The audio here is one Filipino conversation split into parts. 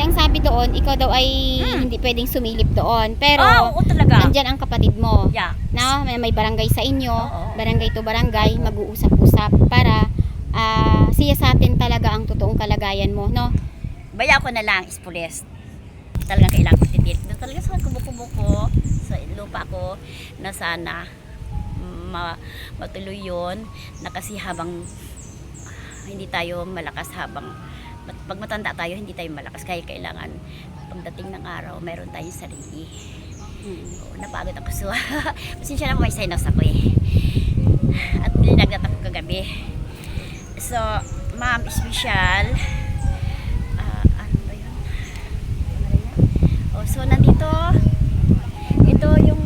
ang sabi doon, ikaw daw ay hindi pwedeng sumilip doon. Pero, Oo, talaga. nandyan ang kapatid mo. Yeah. Na, may barangay sa inyo, Oo. barangay to barangay, mag-uusap-usap para siyasatin talaga ang totoong kalagayan mo, no? Baya ko na lang is pulis. Talagang kailangan ko titit. Talaga sa kubo-kubo ko, sa lupa ko, na sana matuloy yun, na kasi habang hindi tayo malakas, habang pag matanda tayo, hindi tayo malakas. Kaya kailangan, pagdating ng araw, meron tayong sarili. Napagod ako. So, pasensya na po, may sinus ako eh. At nilinagnat ako kagabi. So, ma'am, special. Ano ba yun? Oh, so, nandito, ito yung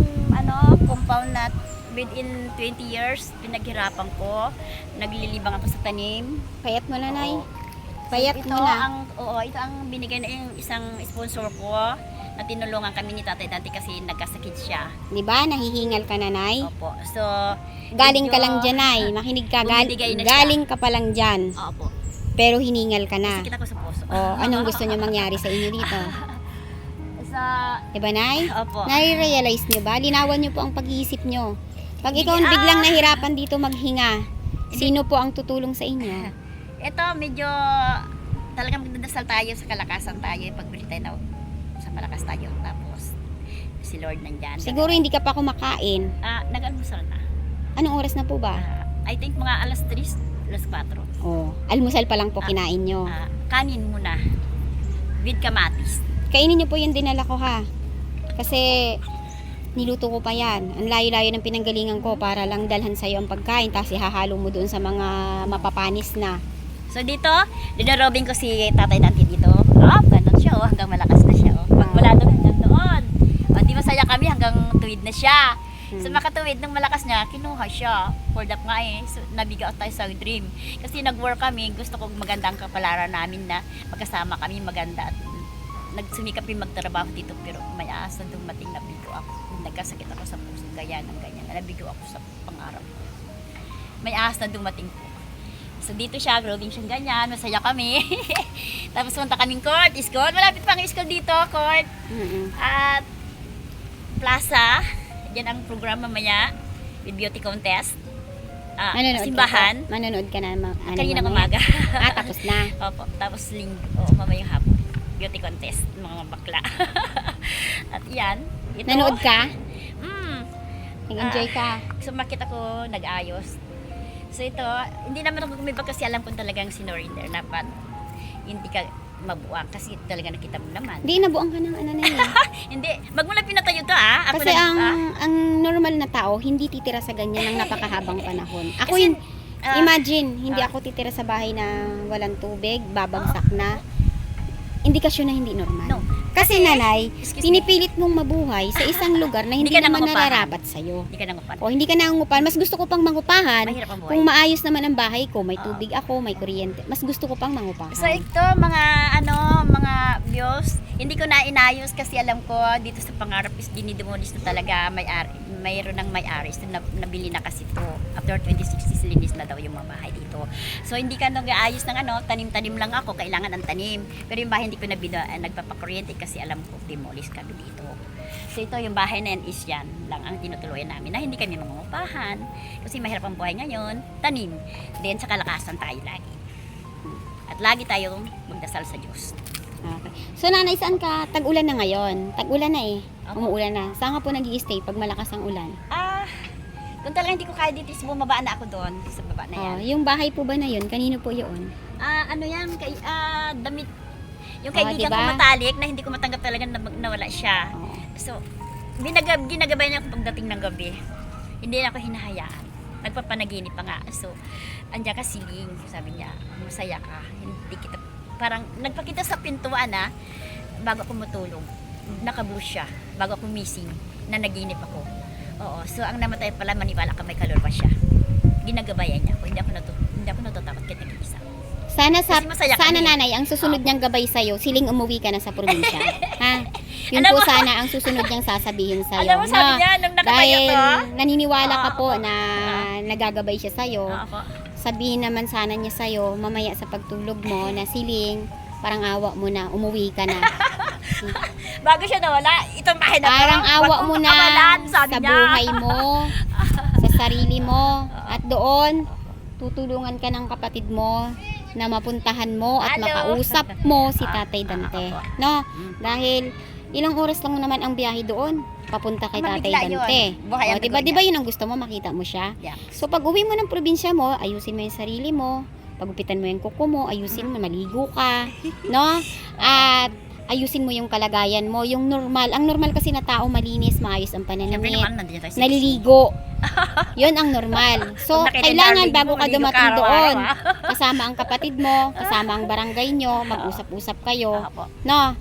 compound na within 20 years, pinaghirapan ko. Naglilibang ako sa tanim. Payat mo na, Nay. Oo. Payat ito mo na. ito ang binigay na yung isang sponsor ko na tinulungan kami ni Tatay Dante kasi nagkasakit siya. Di ba? Nahihingal ka na, Nay. Opo. So, Galing ka medyo lang dyan, Nay. Makinig ka. bumibigay na siya. Galing ka pa lang dyan. Opo. Pero hiningal ka na. Sakit ako sa puso. O, anong gusto niyo mangyari sa inyo dito? Sa, Diba, Nay? opo. Nai-realize niyo ba? Linawan niyo po ang pag-iisip niyo. Pag Hindi, ikaw biglang nahirapan dito maghinga, sino po ang tutulong sa inyo? Ito, medyo talagang magdadasal tayo sa kalakasan tayo. Pagbili tayo na sa malakas tayo. Tapos, si Lord nandyan. Siguro hindi ka pa kumakain. Nag-almusal na. Anong oras na po ba? I think mga alas 3, alas 4. Oh, almusal pa lang po kinain nyo. Kanin muna. With kamatis. Kainin nyo po yung dinala ko, ha. Kasi niluto ko pa yan. Ang layo-layo ng pinanggalingan ko para lang dalhan sa'yo ang pagkain. Tapos ihahalo mo doon sa mga mapapanis na. So dito, dinarobing ko si Tatay Dante dito. Ganun siya, hanggang malakas na siya. Pag wala doon, hanggang doon. Di masaya kami hanggang tuwid na siya. So makatuwid ng malakas niya, kinuha siya. For that nga eh, so, nabiga tayo sa dream. Kasi nag-work kami, gusto kong maganda ang kapalaran namin na magkasama kami maganda. At nagsumikap yung magtrabaho dito, pero may asa dumating, nabigo ako. Nagkasakit ako sa puso, ganyan, nabigo ako sa pangarap ko. May asa dumating po. So dito siya, growing siya ganyan, masaya kami. Tapos punta kaming court, school. Malapit pa ang school dito, court. At plaza, yan ang program mamaya with beauty contest. Simbahan. Manonood ka na. Kanina umaga. Tapos na. Opo, tapos mamayang hapon. Beauty contest, mga bakla. At yan. Ito, Nanood ka? Nag-enjoy ka? Sumakit ako, nag-ayos. So ito, hindi naman ako kumibag kasi alam ko talagang sinurinder na hindi ka mabuang kasi talaga nakita mo naman. Hindi, nabuang ka ng ano na yun. Hindi, magmula pinatayo to Ako kasi ang normal na tao, hindi titira sa ganyan ng napakahabang panahon. Ako Kasi, imagine, hindi ako titira sa bahay na walang tubig, babagsak na. Indikasyon na hindi normal. No. Kasi nanay, Excuse me. pinipilit mong mabuhay sa isang lugar na hindi Hindi ka naman nangungupahan. nararapat sa'yo. Hindi ka nangupan. O hindi ka nangungupahan, mas gusto ko pang mangupahan. Mahirap ang buhay. Kung maayos naman ang bahay ko, may tubig ako, may kuryente, mas gusto ko pang mangupahan. So ito, mga views, hindi ko na inayos kasi alam ko dito sa pangarap is dinidemolis na talaga mayroon ng may-ari. So nabili na kasi ito. After 2060, linis na daw yung mga bahay dito. So hindi ka nag-aayos ng tanim-tanim lang ako, kailangan ang tanim. Pero yung bahay hindi ko nagpapakuryente kasi alam ko demolish kami dito. So ito yung bahay na yan is yan lang ang tinutuluyan namin na hindi kami mangungupahan kasi mahirap ang buhay ngayon, tanim. Then sa kalakasan tayo lagi. At lagi tayong magdasal sa Diyos. Okay. So nanay, saan ka? Tag-ulan na ngayon. Tag-ulan na eh. Umuulan na. Saan ka po nag-i-stay pag malakas ang ulan? Kung talaga hindi ko kaya dito, bumaba na ako doon sa baba na yan. Yung bahay po ba na yun? Kanino po yun? Ano yan, damit. Yung kaibigan diba? ko matalik na hindi ko matanggap talaga na nawala siya. So, ginagabay niya ako pagdating ng gabi. Hindi na ako hinahayaan. Nagpapanaginip pa nga. So, andyan ka siling. Sabi niya, masaya ka. Hindi kita, parang nagpakita sa pintuan bago ako matulog. Nakablue siya. Bago ako missing. Na naginip ako. Oo. So, ang namatay pala, maniwala ka may kalor pa siya. Ginagabayan niya ako. Hindi ako natatakot kahit nag-iisa. Sana kami. nanay, ang susunod niyang gabay sa'yo, siling umuwi ka na sa probinsya. Ha? Yun Alam po mo- sana ang susunod niyang sasabihin sa'yo. Alam mo, sabi niya, nung nakatayo dahil to, naniniwala ka po na nagagabay siya sa'yo. Ako. Sabihin naman sana niya sa'yo, mamaya sa pagtulog mo, na siling, Parang awa mo na, umuwi ka na. Bago siya nawala, itong bahay na to, Parang awa wag mo mong na kawalan, sabi sa niya. buhay mo, sa sarili mo. At doon, tutulungan ka ng kapatid mo na mapuntahan mo at Hello. makausap mo si Tatay Dante. No? Dahil ilang oras lang naman ang biyahe doon papunta kay Tatay Mabigla yun. Dante. Buhay ang Diba, dugo diba yun ang gusto mo, makita mo siya? Yeah. So pag uwi mo ng probinsya mo, ayusin mo yung sarili mo, pagupitan mo yung kuko mo, ayusin mo, maligo ka, no? At ayusin mo yung kalagayan mo, yung normal. Ang normal kasi na tao malinis, maayos ang Siyempre pananamit, naman, nandiyan tayo sa naliligo. Yun ang normal. So, Pag nakita yung kailangan darling bago mo, ka maligo dumating ka doon, araw-araw, kasama ang kapatid mo, kasama ang barangay nyo, mag-usap-usap kayo, Apo. no?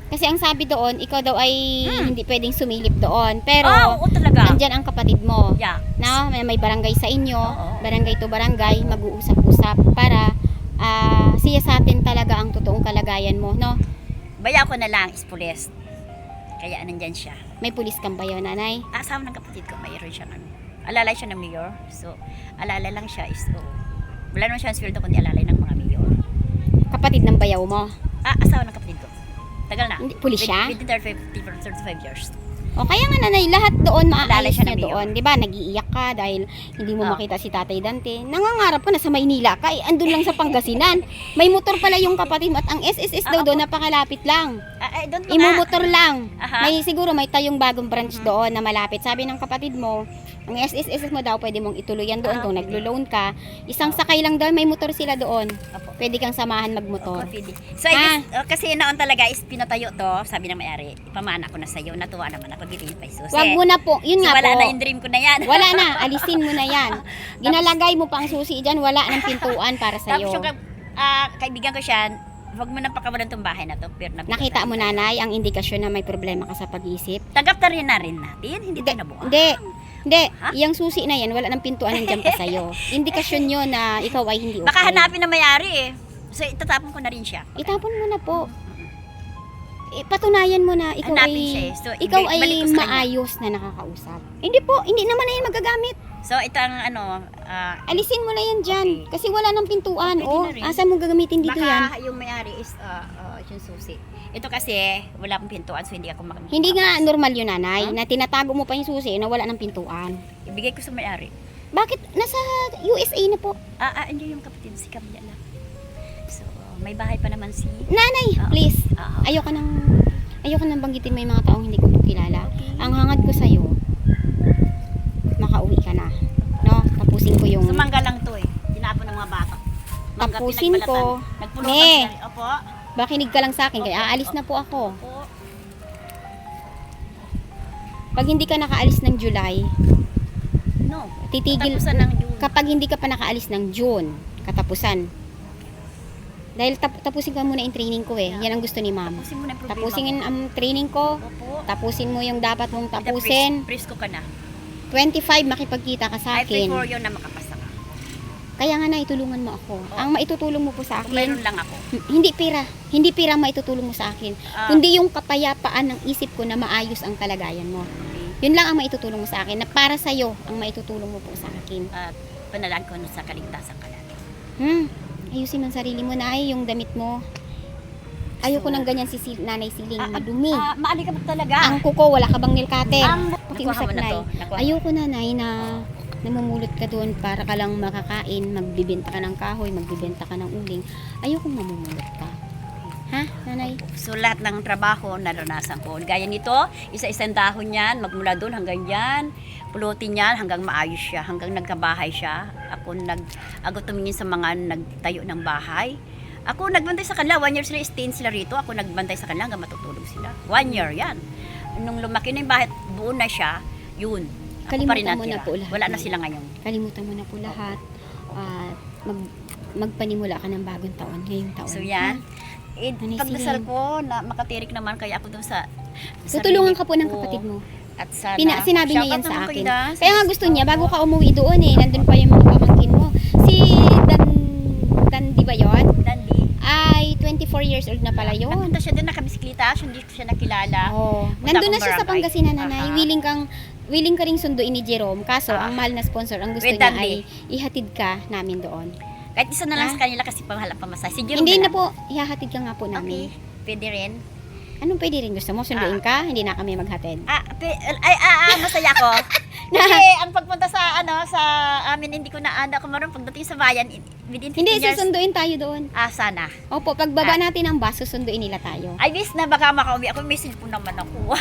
Kasi ang sabi doon, ikaw daw ay hindi pwedeng sumilip doon. Pero, Oo talaga. andyan ang kapatid mo. Yeah. No? May barangay sa inyo, Oo. barangay to barangay, mag-uusap-usap para siya sa atin talaga ang totoong kalagayan mo, no? Baya ko na lang is pulis. Kaya nandyan siya. May pulis kang bayo, nanay. Asawa ng kapatid ko, mayroon siya ano. Alalay siya ng mayor. So, alala lang siya is, wala naman siya ang sweldo kundi alalay ng mga mayor. Kapatid ng bayaw mo. Asawa ng kapatid ko. Tagal na. Hindi, pulis siya? Within 35 years. O kaya nga nanay, lahat doon Alalay maaalis siya niya ng mayor. doon. Di ba? Nag-iiyak ka dahil hindi mo Oh. makita si Tatay Dante. Nangangarap ka na sa Maynila ka. Andun lang sa Pangasinan. May motor pala yung kapatid mo. At ang SSS daw doon, napakalapit lang. Doon ko nga. Imumotor lang. Aha. Siguro may tayong bagong branch doon na malapit. Sabi ng kapatid mo, ang SSS mo daw pwede mong ituluyan doon kung pwede. naglo-loan ka. Isang sakay lang daw, may motor sila doon. Opo. Pwede kang samahan magmotor. Pwede. So, I guess, kasi noon talaga is pinatayo to, sabi ng may-ari, ipamana ko na sa'yo, natuwa naman ako, gitin pa susi. Wag mo na po. Yun nga wala po. na yung dream ko na yan. Wala na, alisin mo na yan. Ginalagay mo pa ang susi dyan, wala ng pintuan para Tapos sa'yo. yung kaibigan ko siya, wag mo nang pakawalan tong bahay na to. Nakita mo nanay ang indikasyon na may problema ka sa pag-iisip? Tanggap na rin natin, hindi tayo nabuha. Hindi, yung susi na yan, wala ng pintuan nandiyan pa sa'yo. Indikasyon yun na ikaw ay hindi okay. Baka hanapin na may-ari eh. So, itatapon ko na rin siya. Itapon mo na po. Patunayan mo na ikaw Hanapin ay siya eh. So, ikaw balik ay ko sa kanya. maayos na nakakausap. Hindi po, hindi naman na yan magagamit. So, ito ang Alisin mo na yan dyan. Okay. Kasi wala ng pintuan. Pwede Oh, na rin. asan mo gagamitin dito yan? baka yung may-ari is yung susi. Ito kasi, wala akong pintuan so hindi ako makamit. Hindi nga normal yun, nanay, na tinatago mo pa yung susi na wala ng pintuan. Ibigay ko sa may-ari. Bakit? Nasa USA na po. Hindi yung kapatid, si Camila lang. So, may bahay pa naman si... Nanay, please. Ayoko nang banggitin mo yung mga taong hindi ko po kilala. Ang hangad ko sa'yo, makauwi ka na. No? Tapusin ko yung... So, mangga lang to eh. Tinapon ng mga bata. Mangga, Tapusin ko. Nagpulutan Ne. sila. Opo. Bakinig ka lang sa akin, kaya aalis na po ako. Opo. Pag hindi ka nakaalis ng July, No. titigil... Katapusan ng June. Kapag hindi ka pa nakaalis ng June, katapusan. Dahil tapusin ka muna yung training ko eh. Yan ang gusto ni ma'am. Tapusin mo na yung problema Tapusin mo. ang training ko. Opo. Tapusin mo yung dapat mong tapusin. Presko ka na. 25 makipagkita ka sa I pray akin. for you na makapasa ka. Kaya nga na itulungan mo ako. Ang maitutulong mo po sa Kung mayroon akin, lang ako. hindi pera. Hindi pera ang maitutulong mo sa akin. Kundi yung kapayapaan ng isip ko na maayos ang kalagayan mo. Yun lang ang maitutulong mo sa akin. Na para sa'yo ang maitutulong mo po sa akin. At panalan ko sa kaligtasan ka natin. Ayusin ang sarili mo na yung damit mo. Ayoko nang ganyan si Nanay Siling. Madumi. Maali ka ba talaga? Ang kuko, wala ka bang nail cutter? Nakuha Pakiusap, mo na Nay. to. Nakuha. Ayoko na, Nay, na namumulot ka doon para ka lang makakain, magbibenta ka ng kahoy, magbibenta ka ng uling. Ayoko mamumulot ka. Ha, Nanay? So lahat ng trabaho naranasan ko. Gaya nito, isa-isang dahon yan, magmula doon hanggang yan, pulutin yan hanggang maayos siya, hanggang nagkabahay siya. Ako tumingin sa mga nagtayo ng bahay. Ako nagbantay sa kanila, 1 year sila stay sila rito, ako nagbantay sa kanila hanggang matutulog sila. 1 year yan. Nung lumaki na yung bahay, buo na siya, yun. Ako pa rin Kalimutan mo na natira. po lahat. Wala na sila ngayon. Kalimutan mo na po lahat. At magpanimula ka ng bagong taon, ngayong taon. So yan. Nanay Pagdasal Siling. ko na makatirik naman kaya ako doon sa Tutulungan sarili ka po ng ko. kapatid mo. At sana, Sinabi niya yan shoutout sa naman akin. kayo, Dan. Kaya nga gusto niya, bago ka umuwi doon nandun pa yung mga pamangkin mo. Si Dan di ba yun? Dandy. Ay, 24 years old na pala yun. Nagpunta siya din, nakabisiklita, hindi ko siya nakilala. Oh, Punta nandun na akong siya sa barangay. Pangasinan, Nanay. Aha. Willing ka ring sunduin ni Jerome. Kaso, ang mahal na sponsor, ang gusto With niya Dandy. ay ihatid ka namin doon. Kahit isa na lang Ha? sa kanila kasi pamahalang pamasahe. Si Jerome Hindi na lang. po, ihahatid ka nga po Okay, namin. pwede rin. Anong pwede rin gusto mo? Sunduin ka? Hindi na kami maghatid. Masaya ko. Kasi ang pagpunta sa sa amin, hindi ko na ako maroon pagdating sa bayan within 15 Hindi, years. susunduin tayo doon. Sana. Opo, pagbaba natin ng bus, susunduin nila tayo. I wish na baka makauwi ako. May cellphone naman ako.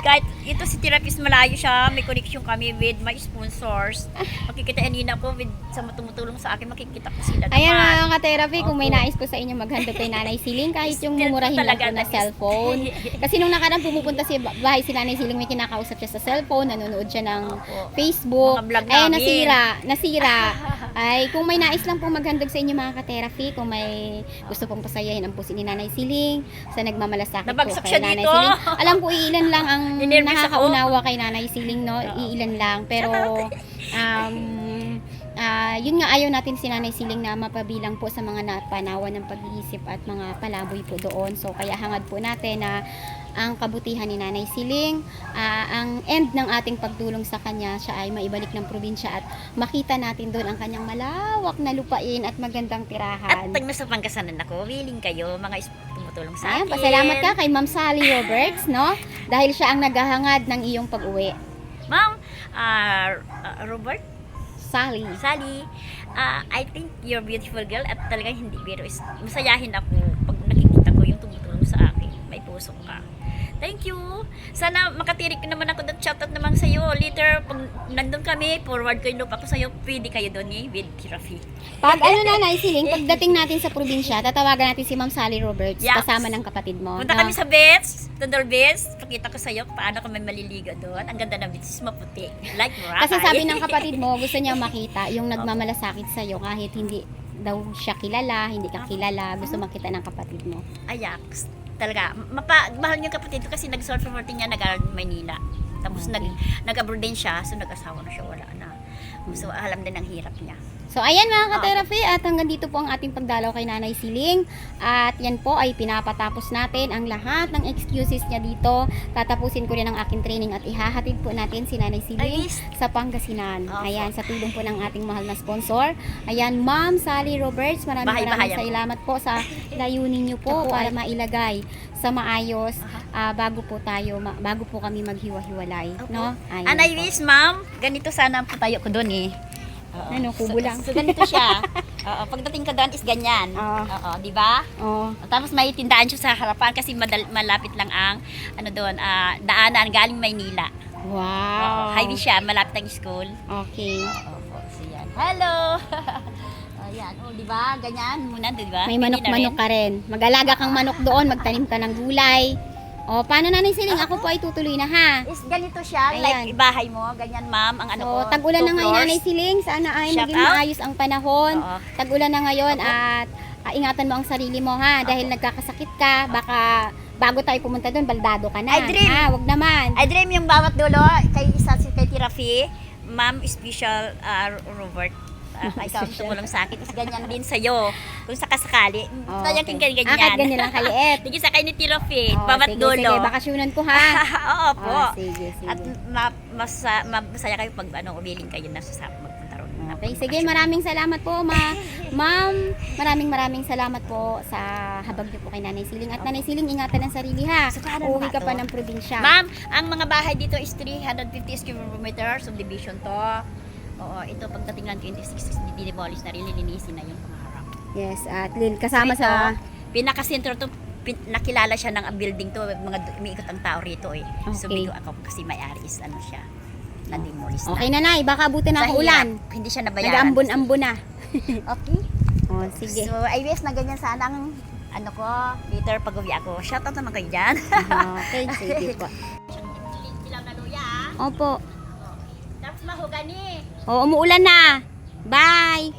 Kahit ito si therapist malayo siya, may connection kami with my sponsors. Makikita nina ko sa tumutulong sa akin, makikita ko sila naman. Ayan mga ka-therapy, kung may Opo. nais po sa inyo maghandog kay Nanay Siling, kahit yung Still mumurahin lang talaga po na nag- cellphone. Kasi nung nakaraan pumupunta si bahay si Nanay Siling, may kinakausap siya sa cellphone, nanonood siya ng Opo. Facebook. Mga vlog Ay, namin. nasira. Ay, kung may nais lang pong maghandog sa inyo mga ka-therapy, kung may gusto pong pasayahin ang puso ni Nanay Siling, sa nagmamalasakit po Nabagsak kay siya Nanay dito. Siling. Alam ko, iilan lang ang Ninervous ako. nakakaunawa kay Nanay Siling, no? Iilan lang. Pero, yun nga, ayaw natin si Nanay Siling na mapabilang po sa mga napanawan ng pag-iisip at mga palaboy po doon. So, kaya hangad po natin na ang kabutihan ni Nanay Siling, ang end ng ating pagtulong sa kanya, siya ay maibalik ng probinsya at makita natin doon ang kanyang malawak na lupain at magandang At tirahan. pag nasa Pangasinan ako, willing kayo, mga tumutulong sa Ayan, akin. pasalamat ka kay Ma'am Sally Roberts, no? Dahil siya ang naghahangad ng iyong pag-uwi. Ma'am, Robert, Sally. Sally, I think you're a beautiful girl at talagang hindi biro. Masayahin ako pag nakikita ko yung tumutulong sa akin. May puso ka. Thank you. Sana makatirik naman ako ng shoutout naman sa'yo. Later, pag nandun kami, forward ko yung lupa ko sa'yo, pwede kayo doon with therapy. Pag Nanay Siling, pagdating natin sa probinsya, tatawagan natin si Ma'am Sally Roberts, Yes. kasama ng kapatid mo. Punta no? kami sa beach, Tundor Beach. Pakita ko sa'yo paano kami maliligo doon. Ang ganda ng beach, maputi. Like Boracay. Kasi sabi ng kapatid mo, gusto niya makita yung nagmamalasakit sa'yo kahit hindi daw siya kilala, hindi ka kilala, gusto makita ng kapatid mo. Ayaks. Talaga, mahal niyo kapatid ko kasi nag-surf for niya Maynila. Tapos Okay. nag-abroad din siya, so nag-asawa na siya, wala na. So alam din ang hirap niya. So ayan mga ka-therapy, at hanggang dito po ang ating pagdalaw kay Nanay Siling. At yan po ay pinapatapos natin ang lahat ng excuses niya dito. Tatapusin ko rin ang aking training at ihahatid po natin si Nanay Siling Ayos. sa Pangasinan. Opo. Ayan, sa tulong po ng ating mahal na sponsor. Ayan, Ma'am Sally Roberts, maraming Bahay-bahayan. salamat po sa layunin niyo po Opo, para ay. mailagay sa maayos bago po kami maghiwa-hiwalay, Opo. no? Ayan And I po. wish, ma'am, ganito sana ang tayo ko doon eh. Oo. Ano, kubo lang. So ganito siya. Oo, pagdating ka doon is ganyan. Oo. Oo, di ba? Oh. Tapos may tindahan siya sa harapan kasi malapit lang ang doon, daanan galing Maynila. Wow. Highway siya, malapit ang school. Okay. Oo, so yan. Hello! Ayan, di ba? Ganyan muna, di ba? May Pwede na manok-manok rin. ka rin. Mag-alaga kang manok doon, magtanim ka ng gulay. O, paano Nanay Siling? Ako po ay tutuloy na ha. Is ganito siya, Ayan. like bahay mo, ganyan ma'am, ang ano ko. So, tag-ulan na 2 ngayon floors. Nanay Siling. Sana ay Shout maging out. maayos ang panahon. Oo. Tag-ulan na ngayon Opo. at ingatan mo ang sarili mo ha. Dahil nagkakasakit ka, baka bago tayo pumunta doon, baldado ka na. I dream. Ha, wag naman. I dream yung bawat dulo, kay Tirafi, ma'am, special Robert. Ikaw ang tumulong sa akin. Is ganyan din sa'yo. Kung sakasakali. Oh, Sayang okay. ganyan. Kahit ganyan lang kaliit. Sige sa kay ni Tirafi, Oh, bawat sige, dulo. Sige, bakasyonan ko ha. Oo po. Oh, sige, sige. At masaya kayo pag umiling kayo na sa magpunta ron. Okay, sige, maraming salamat po, ma'am. Maraming salamat po sa habag niyo po kay Nanay Siling. At Nanay Siling, ingatan ang sarili ha. So, paano Uuwi ba ka pa to? ng probinsya. Ma'am, ang mga bahay dito is 350 square meters, subdivision to. Oo, ito pagdating ng 26, dindemolish na rin, lilinisin na yung pangarap. Yes, at kasama So, sa... pinaka-sentro to, nakilala siya ng building to, umiikot ang tao rito eh. So, Okay. bigo ako kasi may-ari is siya, na-demolish Okay, na. Nanay, baka abutin Sa ng ulan. hirap, hindi siya nabayaran. Nag-ambon-ambon na. Okay. Oh, sige. So, I wish na ganyan sana ang ko, later pag uwi ako. Shoutout naman kayo dyan. Okay, sige po. Silang na luya Opo. Tapos mahogani. Oh, umuulan na. Bye!